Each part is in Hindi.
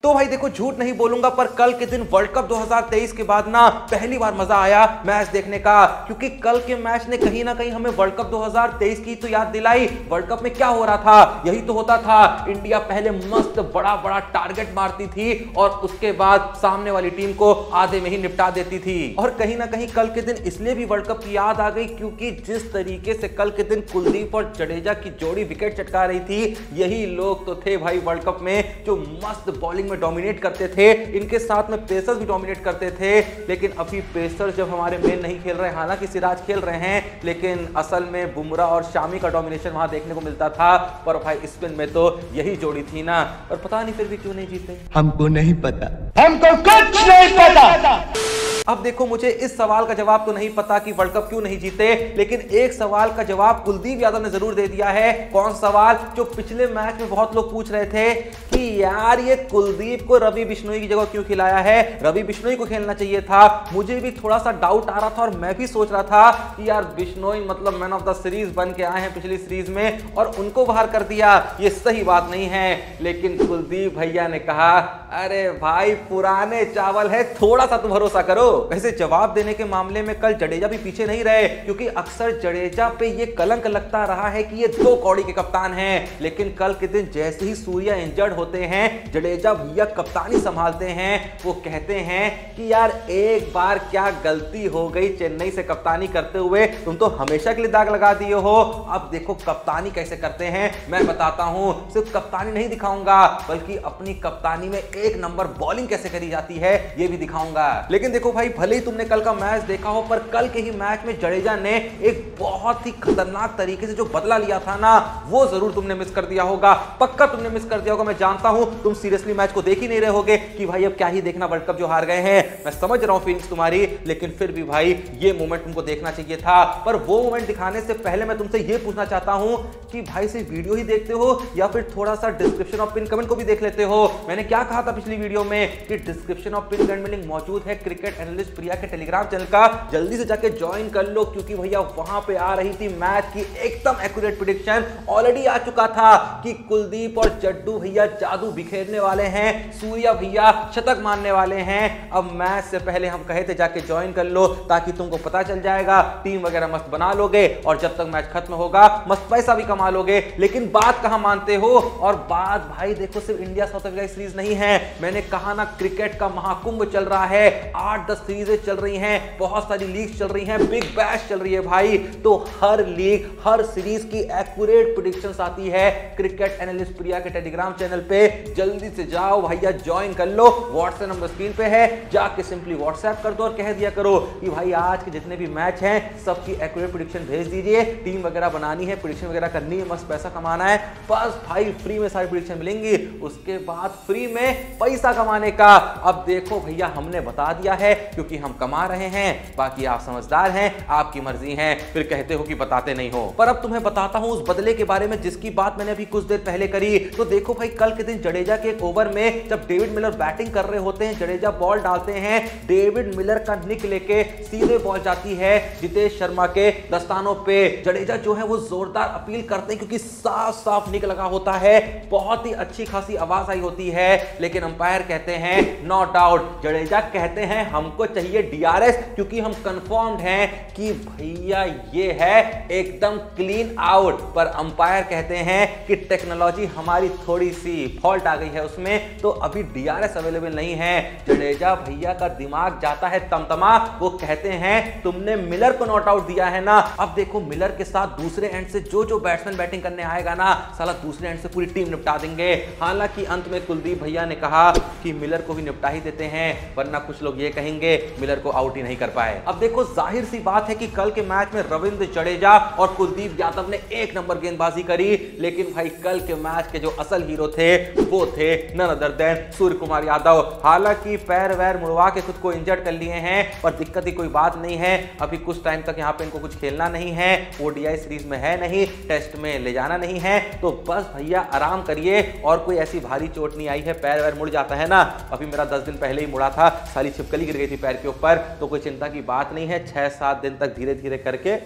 तो भाई देखो झूठ नहीं बोलूंगा, पर कल के दिन वर्ल्ड कप 2023 के बाद ना पहली बार मजा आया मैच देखने का, क्योंकि कल के मैच ने कहीं ना कहीं हमें वर्ल्ड कप 2023 की तो याद दिलाई। वर्ल्ड कप में क्या हो रहा था, यही तो होता था, इंडिया पहले मस्त बड़ा बड़ा टारगेट मारती थी और उसके बाद सामने वाली टीम को आधे में ही निपटा देती थी। और कहीं ना कहीं कल के दिन इसलिए भी वर्ल्ड कप की याद आ गई क्योंकि जिस तरीके से कल के दिन कुलदीप और जडेजा की जोड़ी विकेट चटका रही थी, यही लोग तो थे भाई वर्ल्ड कप में जो मस्त बॉलिंग में डोमिनेट करते थे। इनके साथ में पेसर्स भी डोमिनेट करते थे, लेकिन अभी पेसर्स जब हमारे मेन नहीं खेल रहे, हालांकि सिराज खेल रहे हैं, लेकिन असल में बुमराह और शामी का डोमिनेशन वहां देखने को मिलता था। पर भाई स्पिन में तो यही जोड़ी थी ना, और पता नहीं फिर भी क्यों नहीं जीते, हमको नहीं पता, हमको कुछ नहीं पता। अब देखो मुझे इस सवाल का जवाब तो नहीं पता कि वर्ल्ड कप क्यों नहीं जीते, लेकिन एक सवाल का जवाब कुलदीप यादव ने जरूर दे दिया है। कौन सवाल, जो पिछले मैच में बहुत लोग पूछ रहे थे कि यार ये कुलदीप को रवि बिश्नोई की जगह क्यों खिलाया है, रवि बिश्नोई को खेलना चाहिए था। मुझे भी थोड़ा सा डाउट आ रहा था और मैं भी सोच रहा था कि यार बिश्नोई मतलब मैन ऑफ द सीरीज बन के आए हैं पिछली सीरीज में और उनको बाहर कर दिया, ये सही बात नहीं है। लेकिन कुलदीप भैया ने कहा अरे भाई पुराने चावल है, थोड़ा सा तो भरोसा करो। वैसे जवाब देने के मामले में कल जडेजा भी पीछे नहीं रहे, क्योंकि अक्सर जडेजा पे ये कलंक लगता रहा है कि ये 2 कौड़ी के कप्तान हैं। लेकिन कल के दिन जैसे ही सूर्या इंजर्ड होते हैं, जडेजा भैया कप्तानी संभालते हैं। वो कहते हैं कि यार एक बार क्या गलती हो गई चेन्नई से कप्तानी करते हुए, तुम तो हमेशा के लिए दाग लगा दिए हो। अब देखो कप्तानी कैसे करते हैं मैं बताता हूं। सिर्फ कप्तानी नहीं दिखाऊंगा, बल्कि अपनी कप्तानी में 1 नंबर बॉलिंग कैसे करी जाती है ये भी दिखाऊंगा। लेकिन देखो भाई भले ही तुमने कल का मैच देखा हो, पर कल के ही मैच में जडेजा ने एक बहुत ही खतरनाक तरीके से जो बदला लिया था ना, वो जरूर तुमने मिस कर दिया होगा, पक्का तुमने मिस कर दिया होगा। मैं जानता हूं तुम सीरियसली मैच को देख ही नहीं रहे होगे कि भाई अब क्या ही देखना, वर्ल्ड कप जो हार गए हैं। मैं समझ रहा हूं फीलिंग्स तुम्हारी, लेकिन फिर भी भाई ये मोमेंट तुमको देखना चाहिए था। पर वो मोमेंट दिखाने से पहले मैं तुमसे ये पूछना चाहता हूं कि भाई सिर्फ वीडियो ही देखते हो या फिर थोड़ा सा डिस्क्रिप्शन और पिन कमेंट को भी देख लेते हो। मैंने क्या कहा था पिछली वीडियो में कि डिस्क्रिप्शन और पिन कमेंट में लिंक मौजूद है क्रिकेट एनालिस्ट प्रिया के टेलीग्राम चैनल का, जल्दी से जाके ज्वाइन कर लो, क्योंकि भैया वहां पे आ रही थी मैच की एकदम एक्यूरेट प्रेडिक्शन। ऑलरेडी आ चुका था कि कुलदीप और जड्डू भैया जादू बिखेरने वाले हैं, सूर्या भैया शतक मारने वाले हैं। अब मैच से पहले हम कहे थे जाके ज्वाइन कर लो, ताकि तुमको पता चल जाएगा, टीम वगैरह मस्त बना लोगे और जब तक मैच खत्म होगा मस्त पैसा भी कमा लोगे। लेकिन बात कहां मानते हो, और बात भाई देखो सिर्फ इंडिया साउथ अफ्रीका सीरीज नहीं है। मैंने कहा ना क्रिकेट का महाकुंभ चल रहा है, 8-10 सीरीजें चल रही हैं, बहुत सारी लीग चल रही हैं, बिग बैश चल रही है भाई। तो हर लीग हर सीरीज की एक्यूरेट प्रेडिक्शंस आती है क्रिकेट एनालिस्ट प्रिया के टेलीग्राम चैनल पे। जल्दी से जाओ भैया ज्वाइन कर लो, व्हाट्सएप नंबर स्क्रीन पे है, जाके सिंपली व्हाट्सएप कर दो और कह दिया करो कि भाई आज के जितने भी मैच हैं सबकी एक्यूरेट प्रेडिक्शन भेज दीजिए। टीम वगैरह बनानी है, प्रेडिक्शन वगैरह करनी है, मस्त पैसा कमाना है, बस भाई फ्री में सारी प्रेडिक्शन मिलेंगी, उसके बाद फ्री में पैसा कमाने का। अब देखो भैया हमने बता दिया है क्योंकि हम कमा रहे हैं, बाकी आप समझदार हैं, आपकी मर्जी है, फिर कहते हो कि बताते नहीं हो। पर अब तुम्हें बताता हूं उस बदले के बारे में जिसकी बात मैंने अभी कुछ देर पहले करी। तो देखो भाई कल के दिन जडेजा के एक ओवर में जब डेविड मिलर बैटिंग कर रहे होते हैं, जडेजा बॉल डालते हैं, डेविड मिलर का निक लेके सीधे बॉल जाती है जितेश शर्मा के दस्तानों पे। जडेजा जो है वो जोरदार अपील करते हैं क्योंकि साफ साफ निक लगा होता है, बहुत ही अच्छी खासी आवाज आई होती है, लेकिन अंपायर कहते हैं नॉट आउट। जडेजा कहते हैं हमको चाहिए डीआरएस क्योंकि हम कंफर्म्ड हैं कि भैया ये है एकदम क्लीन आउट। पर अंपायर कहते हैं कि टेक्नोलॉजी हमारी थोड़ी सी फॉल्ट आ गई है उसमें, तो अभी डीआरएस अवेलेबल नहीं है। जडेजा भैया का दिमाग जाता है तमतमा, वो कहते हैं तुमने मिलर को नॉट आउट दिया है ना, अब देखो मिलर के साथ दूसरे एंड से जो बैट्समैन बैटिंग करने आएगा ना, साला दूसरे एंड से पूरी टीम निपटा देंगे। हालांकि अंत में कुलदीप भैया ने कहा कि मिलर को भी निपटा ही देते हैं, वरना कुछ लोग ये कहेंगे मिलर को आउट ही नहीं कर पाए। अब देखो जाहिर सी बात है कि कल के मैच में रविंद्र जडेजा और कुलदीप यादव ने 1 नंबर गेंदबाजी करी, लेकिन भाई कल के मैच के जो असल हीरो थे वो थे none other than Surya Kumar Yadav. हालांकि पैर वैर मुड़वा के खुद को इंजर्ड कर लिए हैं, पर दिक्कत की कोई बात नहीं है, अभी कुछ टाइम तक यहाँ पे इनको कुछ खेलना नहीं है, ओडीआई सीरीज में है नहीं, टेस्ट में ले जाना नहीं है, तो बस भैया आराम करिए। और कोई ऐसी भारी चोट नहीं आई है, पैर वैर मुड़ जाता है ना, अभी मेरा 10 दिन पहले ही मुड़ा था, साली छिपकली गिर गई थी पैर के ऊपर, तो कोई चिंता की बात नहीं है, 6-7 दिन तक धीरे धीरे करके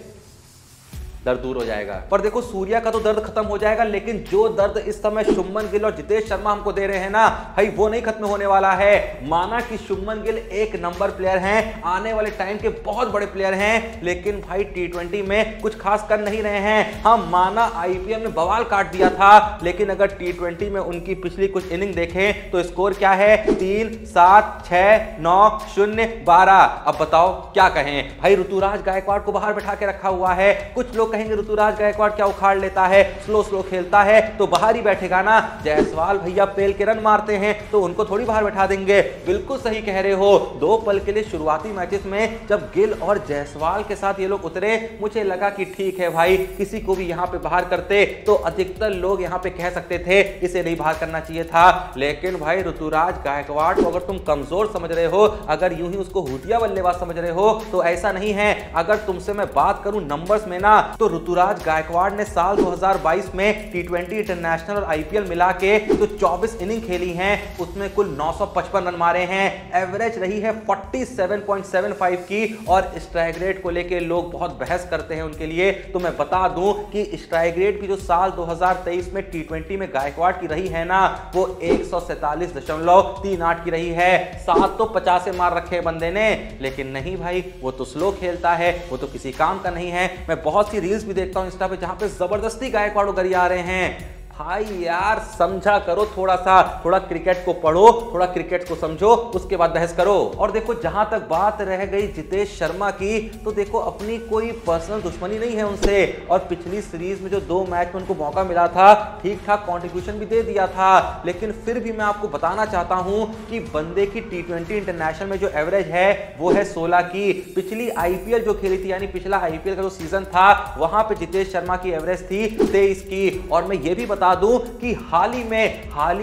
दर्द दूर हो जाएगा। पर देखो सूर्या का तो दर्द खत्म हो जाएगा, लेकिन जो दर्द इस समय शुभमन गिल और जितेश शर्मा हमको दे रहे हैं ना भाई, वो नहीं खत्म होने वाला है। माना कि शुभमन गिल एक नंबर प्लेयर हैं, आने वाले टाइम के बहुत बड़े प्लेयर हैं, लेकिन भाई टी20 में कुछ खास कर नहीं रहे हैं। हाँ माना आईपीएल में बवाल काट दिया था, लेकिन अगर टी20 में उनकी पिछली कुछ इनिंग देखें तो स्कोर क्या है, 3, 7, 6, 9, 0, 12। अब बताओ क्या कहें भाई, ऋतुराज गायकवाड़ को बाहर बैठा के रखा हुआ है। कुछ लोग कहेंगे ऋतुराज गायकवाड़ क्या उखाड़ लेता है, स्लो खेलता है तो बाहर ही बैठेगा ना। जायसवाल भैया पेल के रन मारते हैं तो उनको थोड़ी बाहर बैठा देंगे। बिल्कुल सही कह रहे हो। 2 पल के लिए शुरुआती मैचेस में जब गिल और जायसवाल के साथ ये लोग उतरे, मुझे लगा कि ठीक है भाई, किसी को भी यहां पे बाहर करते तो अधिकतर लोग यहां पे कह सकते थे इसे नहीं बाहर करना चाहिए था। लेकिन भाई ऋतुराज गायकवाड़ को अगर तुम कमजोर समझ रहे हो, अगर यूं ही उसको हुटिया बल्लेबाज समझ रहे हो तो ऐसा नहीं है। अगर तुमसे मैं बात करूं नंबर्स में ना, तो ऋतुराज गायकवाड़ ने साल 2022 में टी20 इंटरनेशनल और आईपीएल मिला के तो 24 इनिंग खेली हैं, उसमें कुल 955 रन मारे हैं। एवरेज रही है 47.75 की, और स्ट्राइक रेट को लेके लोग बहुत बहस करते हैं उनके लिए। तो मैं बता दूं कि स्ट्राइक रेट भी जो साल 2023 में टी20 में गायकवाड़ की रही है ना, वो 147.38 की रही है। 7 तो 50 से मार रखे बंदे ने, लेकिन नहीं भाई, वो तो स्लो खेलता है, वो तो किसी काम का नहीं है। मैं बहुत सी रील्स भी देखता हूं इंस्टा पे जहां पे जबरदस्ती गायकवाड़ उगरी आ रहे हैं। भाई यार समझा करो थोड़ा क्रिकेट को पढ़ो, थोड़ा क्रिकेट को समझो, उसके बाद बहस करो। और देखो जहां तक बात रह गई जितेश शर्मा की, तो देखो अपनी कोई पर्सनल दुश्मनी नहीं है उनसे, और पिछली सीरीज में जो 2 मैच में उनको मौका मिला था, ठीक ठाक कंट्रीब्यूशन भी दे दिया था। लेकिन फिर भी मैं आपको बताना चाहता हूं कि बंदे की टी20 इंटरनेशनल में जो एवरेज है वो है 16 की। पिछली आईपीएल जो खेली थी, यानी पिछला आईपीएल का जो सीजन था, वहां पे जितेश शर्मा की एवरेज थी 23 की। और मैं ये भी बता दूं कि हाल ही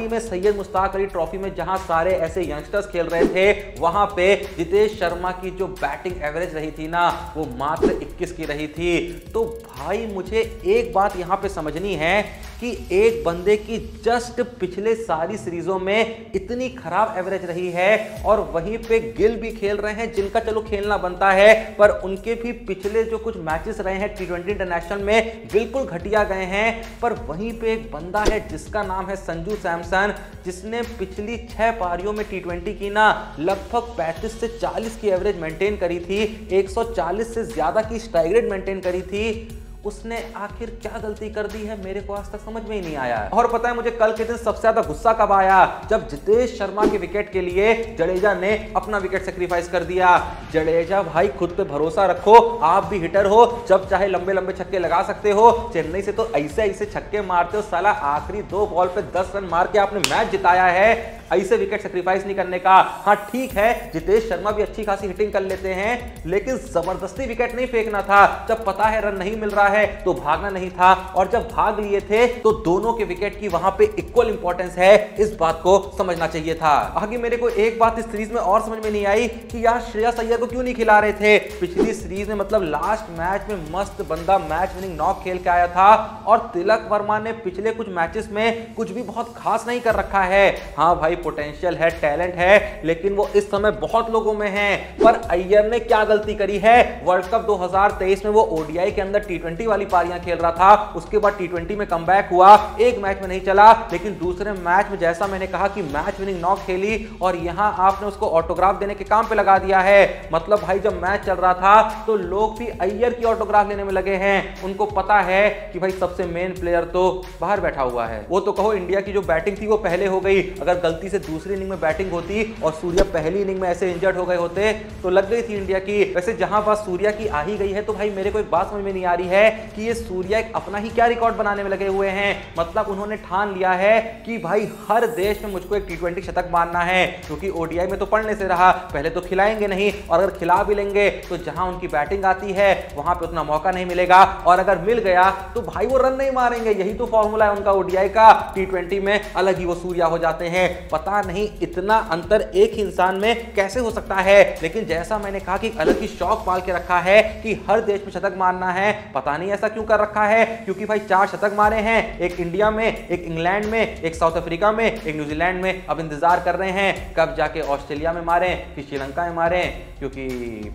में सैयद मुश्ताक अली ट्रॉफी में जहां सारे ऐसे यंगस्टर्स खेल रहे थे, वहां पे जितेश शर्मा की जो बैटिंग एवरेज रही थी ना, वो मात्र 21 की रही थी। तो भाई मुझे एक बात यहां पे समझनी है कि एक बंदे की जस्ट पिछले सारी सीरीजों में इतनी खराब एवरेज रही है, और वहीं पे गिल भी खेल रहे हैं जिनका चलो खेलना बनता है, पर उनके भी पिछले जो कुछ मैचेस रहे हैं टी20 इंटरनेशनल में बिल्कुल घटिया गए हैं। पर वहीं पे एक बंदा है जिसका नाम है संजू सैमसन, जिसने पिछली 6 पारियों में टी20 की ना लगभग 35 से 40 की एवरेज मेंटेन करी थी, 140 से ज्यादा की स्ट्राइक रेट मेंटेन करी थी। उसने आखिर क्या गलती कर दी है, मेरे को आज तक समझ में ही नहीं आया। और पता है मुझे कल के दिन सबसे ज्यादा गुस्सा कब आया, जब जितेश शर्मा के विकेट के लिए जडेजा ने अपना विकेट सेक्रीफाइस कर दिया। जडेजा भाई खुद पे भरोसा रखो, आप भी हिटर हो, जब चाहे लंबे लंबे छक्के लगा सकते हो। चेन्नई से तो ऐसे छक्के मारते हो, साला आखिरी 2 बॉल पे 10 रन मार के आपने मैच जिताया है, ऐसे विकेट सेक्रीफाइस नहीं करने का। हाँ ठीक है, जितेश शर्मा भी अच्छी खासी हिटिंग कर लेते हैं, लेकिन जबरदस्ती विकेट नहीं फेंकना था। जब पता है रन नहीं मिल रहा है तो भागना नहीं था, और जब भाग लिए थे तो दोनों के विकेट की वहां पे इक्वल इंपॉर्टेंस है, इस बात को समझना चाहिए था। आगे मेरे को एक बात इस सीरीज में और समझ में नहीं आई कि यार श्रेयस अय्यर को क्यों नहीं खिला रहे थे। पिछली सीरीज में मतलब लास्ट मैच में मस्त बंदा मैच विनिंग नॉक खेल के आया था, और तिलक वर्मा ने पिछले कुछ मैचेस में कुछ भी बहुत खास नहीं कर रखा है। हाँ भाई पोटेंशियल है, टैलेंट है, लेकिन वो इस समय बहुत लोगों में है। पर अय्यर ने क्या गलती करी है, वर्ल्ड कप 2023 में वो ओडीआई के अंदर टी20 वाली पारियां खेल रहा था, उसके बाद टी20 में कमबैक हुआ, एक मैच में नहीं चला, लेकिन दूसरे मैच में जैसा मैंने कहा कि मैच विनिंग नॉक खेली, और यहां आपने उसको ऑटोग्राफ देने के काम पे लगा दिया है। मतलब भाई जब मैच चल रहा था तो लोग भी अय्यर की ऑटोग्राफ लेने में लगे हैं। उनको पता है कि भाई सबसे मेन प्लेयर तो बाहर बैठा हुआ है। वो तो कहो इंडिया की जो बैटिंग थी वो पहले हो गई, अगर गलती से दूसरी इनिंग में बैटिंग होती और सूर्या पहली इनिंग में ऐसे इंजर्ड हो गए होते तो लग गई थी इंडिया की। वैसे जहां बात सूर्या की आ ही गई है, तो भाई मेरे को एक बात समझ में नहीं आ रही है कि ये सूर्या एक अपना ही क्या रिकॉर्ड बनाने में लगे हुए हैं। मतलब उन्होंने ठान लिया है कि भाई हर देश में मुझको एक टी20 शतक मारना है, क्योंकि ओडीआई में तो पढ़ने से रहा, पहले तो खिलाएंगे नहीं, और अगर खिला भी लेंगे तो जहां उनकी बैटिंग आती है वहां पे उतना मौका नहीं मिलेगा, और अगर मिल गया तो भाई वो रन नहीं मारेंगे। यही तो फॉर्मूला है उनका ओडीआई का। टी20 में अलग ही वो सूर्या हो जाते हैं। पता नहीं इतना अंतर एक ही इंसान में कैसे हो सकता है, लेकिन जैसा मैंने कहा कि अलग ही शौक पाल के रखा है कि हर देश में शतक मारना है। पता पता नहीं ऐसा क्यों कर रखा है, क्योंकि भाई 4 शतक मारे हैं, एक इंडिया में, एक इंग्लैंड में, एक साउथ अफ्रीका में, एक न्यूजीलैंड में। अब इंतजार कर रहे हैं कब जाके ऑस्ट्रेलिया में मारे, फिर श्रीलंका में मारे, क्योंकि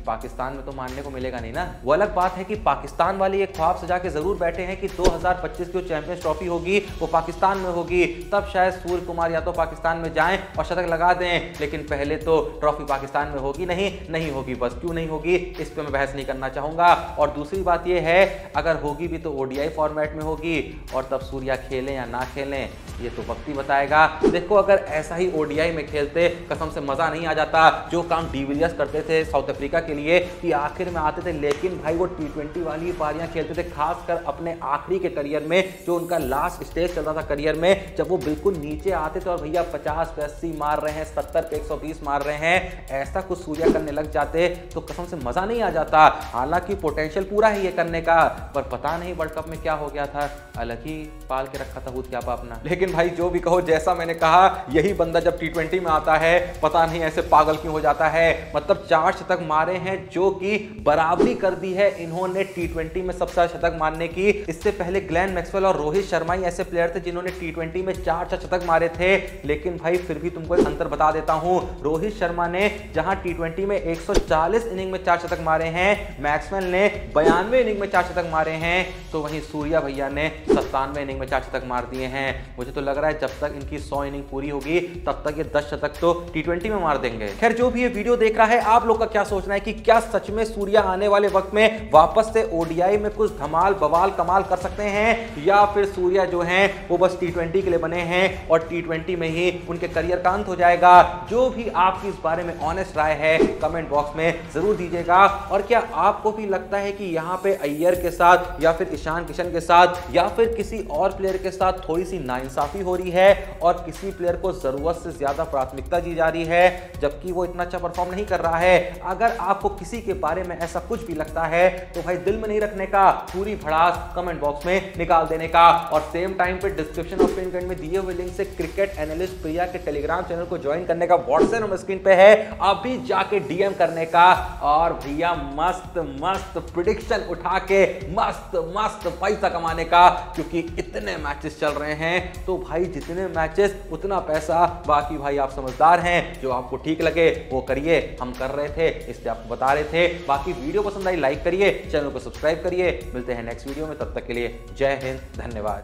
पाकिस्तान में तो मारने को मिलेगा नहीं ना। वो अलग बात है कि पाकिस्तान वाली एक ख्वाब सजा के जरूर बैठे हैं कि 2025 की जो चैंपियंस ट्रॉफी होगी वो पाकिस्तान में होगी, तब शायद सूर्य कुमार या तो पाकिस्तान में जाएं और शतक लगा दें, लेकिन पहले तो ट्रॉफी पाकिस्तान में होगी नहीं होगी। बस क्यों नहीं होगी इस पे मैं बहस नहीं करना चाहूंगा। और दूसरी बात ये है, अगर होगी भी तो ओडीआई फॉर्मेट में होगी, और तब सूर्या खेलें या ना खेलें ये तो वक्त ही बताएगा। देखो अगर ऐसा ही ओडीआई में खेलते, कसम से मजा नहीं आ जाता। जो काम डिविलियर्स करते थे साउथ अफ्रीका के लिए कि आखिर में आते थे, लेकिन भाई वो T20 वाली पारियां खेलते थे, खासकर अपने आखिरी के करियर में, जो उनका लास्ट स्टेज चल रहा था करियर में, जब वो बिल्कुल नीचे आते थे और भैया 50 पे 80 मार रहे हैं, 70 पे 120 मार रहे हैं, ऐसा कुछ सूर्या करने लग जाते तो कसम से मजा नहीं आ जाता। हालांकि पोटेंशियल पूरा है ये करने का, पर पता नहीं वर्ल्ड कप में क्या हो गया था, अलग ही पाल के रखा था भूत क्या अपना। लेकिन भाई जो भी कहो, जैसा मैंने कहा, यही बंदा जब T20 में आता है पता नहीं ऐसे पागल क्यों हो जाता है। मतलब 4 शतक मारे हैं, जो कि बराबरी कर दी है इन्होंने T20 में सबसे ज्यादा शतक मारने की। इससे पहले ग्लेन मैक्सवेल और रोहित शर्मा ही ऐसे प्लेयर थे जिन्होंने T20 में 4 शतक मारे थे। लेकिन भाई फिर भी तुमको एक अंतर बता देता हूं, रोहित शर्मा ने जहां T20 में 140 इनिंग में 4 शतक मारे हैं, मैक्सवेल ने 92 इनिंग में 4 शतक मारे हैं, तो वहीं सूर्या भैया ने 97 इनिंग में 4 शतक मार दिए हैं। मुझे तो लग रहा है जब तक इनकी 100 इनिंग पूरी होगी तब तक ये 10 शतक तो T20 में मार देंगे। खैर जो भी ये वीडियो देख रहा है, आप लोग का क्या सोचना है कि क्या सच में सूर्या आने वाले वक्त में वापस से ओडीआई में कुछ धमाल बवाल कमाल कर सकते हैं, या फिर सूर्या जो हैं वो बस T20 के लिए बने हैं और T20 में ही उनके करियर का अंत हो जाएगा। जो भी आपकी इस बारे में ऑनेस्ट राय है कमेंट बॉक्स में जरूर दीजिएगा। और क्या आपको भी लगता है कि यहाँ पे अय्यर के साथ या फिर ईशान किशन के साथ या फिर किसी और प्लेयर के साथ थोड़ी सी नाइंसाफी हो रही है और किसी प्लेयर को जरूरत से ज्यादा प्राथमिकता दी जा रही है, जबकि वो इतना अच्छा परफॉर्म नहीं कर रहा है? अगर आपको किसी के बारे में ऐसा कुछ भी लगता है तो भाई दिल में नहीं रखने का, पूरी भड़ास कमेंट बॉक्स में निकाल देने का। और सेम टाइम पे डिस्क्रिप्शन और पिन कमेंट में दिए हुए लिंक से क्रिकेट एनालिस्ट प्रिया के टेलीग्राम चैनल को ज्वाइन करने का व्हाट्सएप नंबर स्क्रीन पे है, अभी जाके डीएम करने का। और भैया मस्त मस्त प्रेडिक्शन उठा के मस्त मस्त पैसा कमाने का, क्योंकि इतने मैचेस चल रहे हैं तो भाई जितने मैचेस उतना पैसा। बाकी भाई आप समझदार हैं, जो आपको ठीक लगे वो करिए, हम कर रहे थे इसलिए आपको बता रहे थे। बाकी वीडियो पसंद आई लाइक करिए, चैनल को सब्सक्राइब करिए। मिलते हैं नेक्स्ट वीडियो में, तब तक के लिए जय हिंद, धन्यवाद।